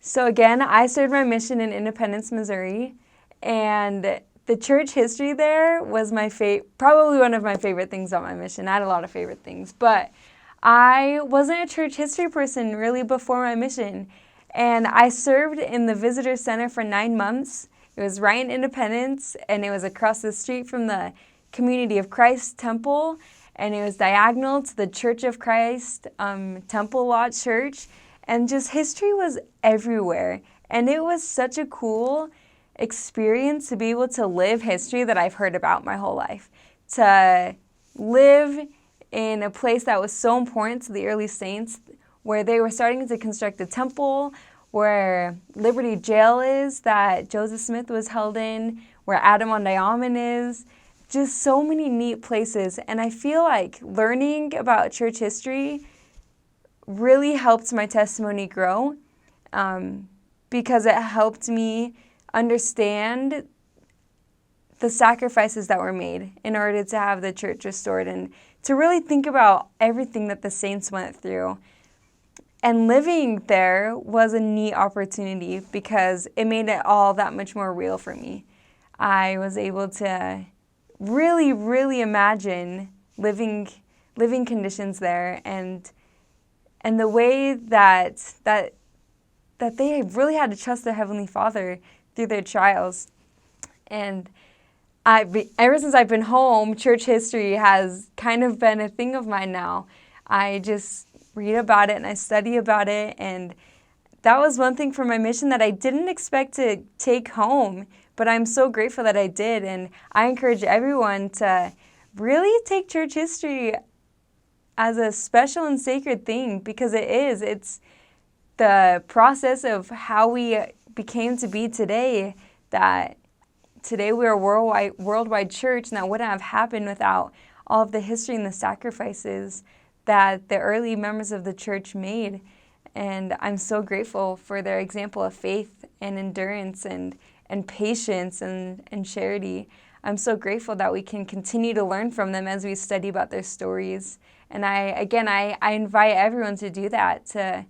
So again, I started my mission in Independence, Missouri, and the church history there was probably one of my favorite things on my mission. I had a lot of favorite things, but I wasn't a church history person really before my mission. And I served in the visitor center for 9 months. It was right in Independence, and it was across the street from the Community of Christ Temple, and it was diagonal to the Church of Christ Temple Lot Church. And just history was everywhere. And it was such a cool experience to be able to live history that I've heard about my whole life. To live in a place that was so important to the early saints, where they were starting to construct a temple, where Liberty Jail is that Joseph Smith was held in, where Adam-ondi-Ahman is. Just so many neat places. And I feel like learning about church history really helped my testimony grow because it helped me understand the sacrifices that were made in order to have the church restored and to really think about everything that the saints went through. And living there was a neat opportunity because it made it all that much more real for me. I was able to really, really imagine living conditions there and the way that they really had to trust their Heavenly Father through their trials. And ever since I've been home, church history has kind of been a thing of mine now. I just read about it and I study about it, and that was one thing for my mission that I didn't expect to take home, but I'm so grateful that I did. And I encourage everyone to really take church history as a special and sacred thing, because it is. It's the process of how we became to be today, that today we're a worldwide church, and that wouldn't have happened without all of the history and the sacrifices that the early members of the church made. And I'm so grateful for their example of faith and endurance and patience and charity. I'm so grateful that we can continue to learn from them as we study about their stories. And I invite everyone to do that, to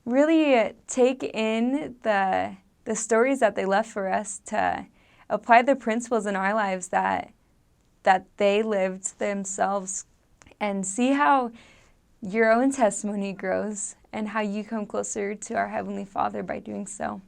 really take in the stories that they left for us, to apply the principles in our lives that they lived themselves, and see how your own testimony grows and how you come closer to our Heavenly Father by doing so.